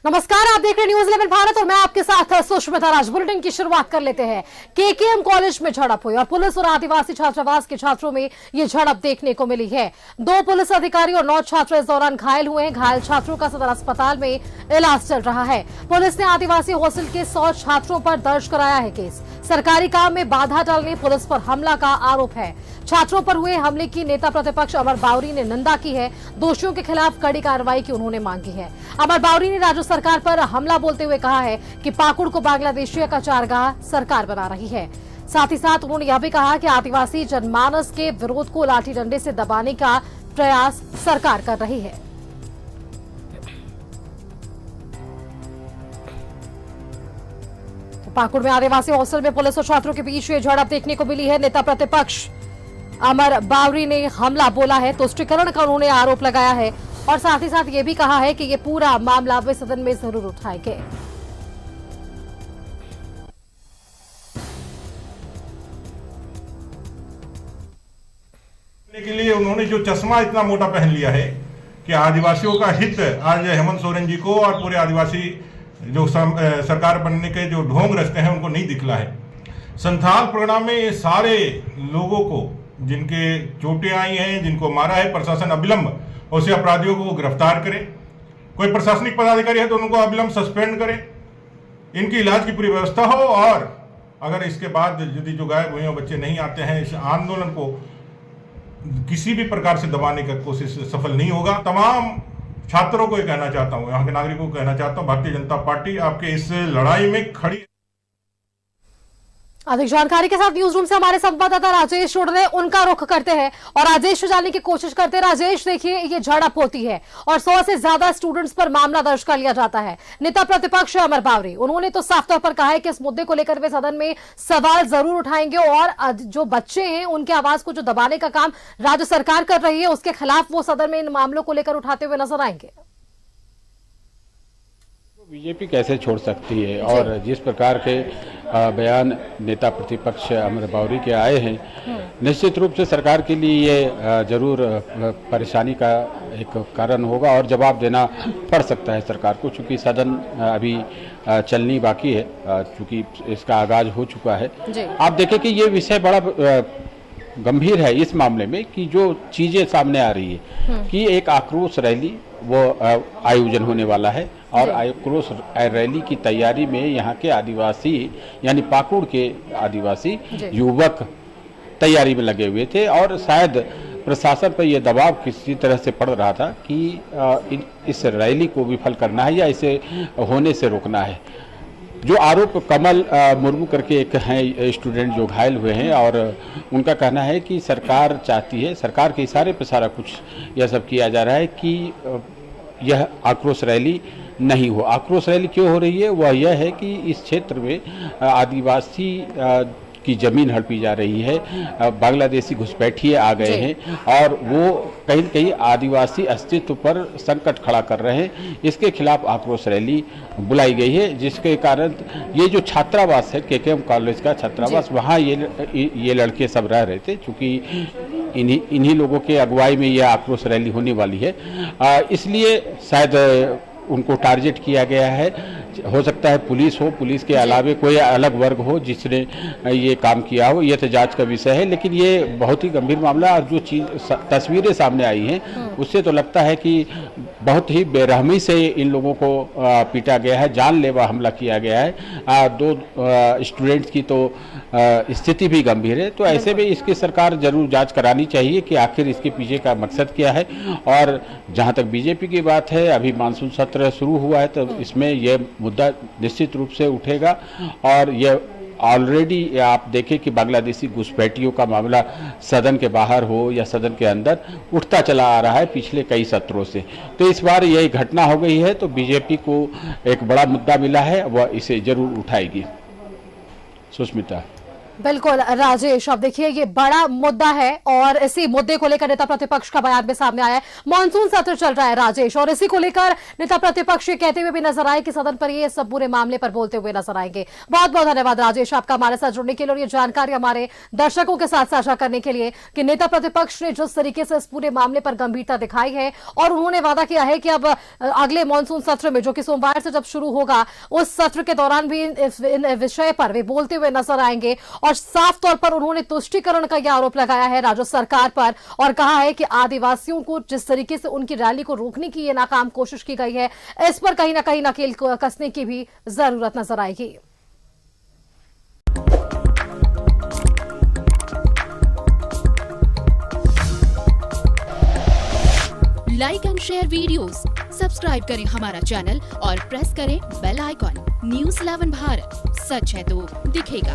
नमस्कार, आप देख रहे हैं न्यूज 11 भारत और मैं आपके साथ सुष्मिता राज। बुलेटिन की शुरुआत कर लेते हैं। केकेएम कॉलेज में झड़प हुई और पुलिस और आदिवासी छात्रावास के छात्रों में ये झड़प देखने को मिली है। 2 पुलिस अधिकारी और 9 छात्र इस दौरान घायल हुए हैं। घायल छात्रों का सदर अस्पताल में इलाज चल रहा है। पुलिस ने आदिवासी हॉस्टल के 100 छात्रों पर दर्ज कराया है केस। सरकारी काम में बाधा डालने पुलिस पर हमला का आरोप है। छात्रों पर हुए हमले की नेता प्रतिपक्ष अमर बावरी ने निंदा की है। दोषियों के खिलाफ कड़ी कार्रवाई की उन्होंने मांगी है। अमर बावरी ने राज्य सरकार पर हमला बोलते हुए कहा है कि पाकुड़ को बांग्लादेशियों का चारगाह सरकार बना रही है। साथ ही साथ उन्होंने यह भी कहा कि आदिवासी जनमानस के विरोध को लाठी डंडे से दबाने का प्रयास सरकार कर रही है। पाकुड़ में आदिवासी हॉस्टल में पुलिस और छात्रों के बीच झड़प देखने को मिली है। नेता प्रतिपक्ष अमर बावरी ने हमला बोला है, तुष्टीकरण का उन्होंने आरोप लगाया है और साथ ही साथ ये भी कहा है कि ये पूरा मामला वे सदन में जरूर उठाएंगे। के लिए उन्होंने जो चश्मा इतना मोटा पहन लिया है कि आदिवासियों का हित आज हेमंत सोरेन जी को और पूरे आदिवासी जो सरकार बनने के जो ढोंग रचते हैं उनको नहीं दिखला है। संथाल प्रोग्राम में ये सारे लोगों को जिनके चोटें आई हैं, जिनको मारा है, प्रशासन अविलंब उसे अपराधियों को गिरफ्तार करे। कोई प्रशासनिक पदाधिकारी है तो उनको अविलंब सस्पेंड करे, इनकी इलाज की पूरी व्यवस्था हो और अगर इसके बाद यदि जो गायब हुए बच्चे नहीं आते हैं, इस आंदोलन को किसी भी प्रकार से दबाने का कोशिश सफल नहीं होगा। तमाम छात्रों को ये कहना चाहता हूँ, यहाँ के नागरिकों को कहना चाहता हूँ, भारतीय जनता पार्टी आपके इस लड़ाई में खड़ी। अधिक जानकारी के साथ न्यूज रूम से हमारे संवाददाता राजेश जुड़ रहे, उनका रुख करते हैं और राजेश से जानने की कोशिश करते हैं। राजेश, देखिए ये झड़प होती है और 100 से ज्यादा स्टूडेंट्स पर मामला दर्ज कर लिया जाता है। नेता प्रतिपक्ष अमर बावरी उन्होंने तो साफ तौर पर कहा है कि इस मुद्दे को लेकर वे सदन में सवाल जरूर उठाएंगे और जो बच्चे हैं उनकी आवाज को जो दबाने का काम राज्य सरकार कर रही है उसके खिलाफ वो सदन में इन मामलों को लेकर उठाते हुए नजर आएंगे। बीजेपी कैसे छोड़ सकती है और जिस प्रकार के बयान नेता प्रतिपक्ष अमर बावरी के आए हैं, निश्चित रूप से सरकार के लिए ये जरूर परेशानी का एक कारण होगा और जवाब देना पड़ सकता है सरकार को, चूंकि सदन अभी चलनी बाकी है, चूंकि इसका आगाज हो चुका है। आप देखें कि ये विषय बड़ा गंभीर है इस मामले में कि जो चीजें सामने आ रही है कि एक आक्रोश रैली वो आयोजन होने वाला है और आक्रोश रैली की तैयारी में यहाँ के आदिवासी यानी पाकुड़ के आदिवासी युवक तैयारी में लगे हुए थे और शायद प्रशासन पर यह दबाव किसी तरह से पड़ रहा था कि इस रैली को विफल करना है या इसे होने से रोकना है। जो आरोप कमल मुर्मू करके एक हैं स्टूडेंट जो घायल हुए हैं और उनका कहना है कि सरकार चाहती है, सरकार के इशारे पर सारा कुछ यह सब किया जा रहा है कि यह आक्रोश रैली नहीं हो। आक्रोश रैली क्यों हो रही है? वह यह है कि इस क्षेत्र में आदिवासी की जमीन हड़पी जा रही है, बांग्लादेशी घुसपैठिए आ गए हैं और वो कहीं न कहीं आदिवासी अस्तित्व पर संकट खड़ा कर रहे हैं। इसके खिलाफ आक्रोश रैली बुलाई गई है, जिसके कारण ये जो छात्रावास है केकेएम कॉलेज का छात्रावास, वहाँ ये लड़के सब रह रहे थे, चूँकि इन्हीं लोगों के अगुवाई में यह आक्रोश रैली होने वाली है, इसलिए शायद उनको टारगेट किया गया है। हो सकता है पुलिस हो, पुलिस के अलावे कोई अलग वर्ग हो जिसने ये काम किया हो, ये तो जांच का विषय है। लेकिन ये बहुत ही गंभीर मामला और जो चीज तस्वीरें सामने आई हैं उससे तो लगता है कि बहुत ही बेरहमी से इन लोगों को पीटा गया है, जानलेवा हमला किया गया है। 2 स्टूडेंट्स की तो स्थिति भी गंभीर है, तो ऐसे में इसकी सरकार जरूर जांच करानी चाहिए कि आखिर इसके पीछे का मकसद क्या है। और जहां तक बीजेपी की बात है, अभी मानसून सत्र शुरू हुआ है तो इसमें यह मुद्दा निश्चित रूप से उठेगा और यह ऑलरेडी आप देखें कि बांग्लादेशी घुसपैठियों का मामला सदन के बाहर हो या सदन के अंदर उठता चला आ रहा है पिछले कई सत्रों से। तो इस बार यही घटना हो गई है तो बीजेपी को एक बड़ा मुद्दा मिला है, वह इसे जरूर उठाएगी। सुष्मिता। बिल्कुल राजेश, अब देखिए ये बड़ा मुद्दा है और इसी मुद्दे को लेकर नेता प्रतिपक्ष का बयान भी सामने आया है। मॉनसून सत्र चल रहा है राजेश, और इसी को लेकर नेता प्रतिपक्ष ये कहते हुए भी नजर आए कि सदन पर ये सब पूरे मामले पर बोलते हुए नजर आएंगे। बहुत बहुत धन्यवाद राजेश आपका हमारे साथ जुड़ने के लिए और ये जानकारी हमारे दर्शकों के साथ साझा करने के लिए कि नेता प्रतिपक्ष ने जिस तरीके से इस पूरे मामले पर गंभीरता दिखाई है और उन्होंने वादा किया है कि अब अगले मॉनसून सत्र में, जो कि सोमवार से जब शुरू होगा, उस सत्र के दौरान भी इन विषय पर वे बोलते हुए नजर आएंगे। और साफ तौर पर उन्होंने तुष्टीकरण का यह आरोप लगाया है राज्य सरकार पर और कहा है कि आदिवासियों को जिस तरीके से उनकी रैली को रोकने की ये नाकाम कोशिश की गई है, इस पर कहीं ना कहीं नकेल कसने की भी जरूरत नजर आएगी। Like and share videos, subscribe करें हमारा चैनल और प्रेस करें बेल आइकॉन। News 11 भारत, सच है तो दिखेगा।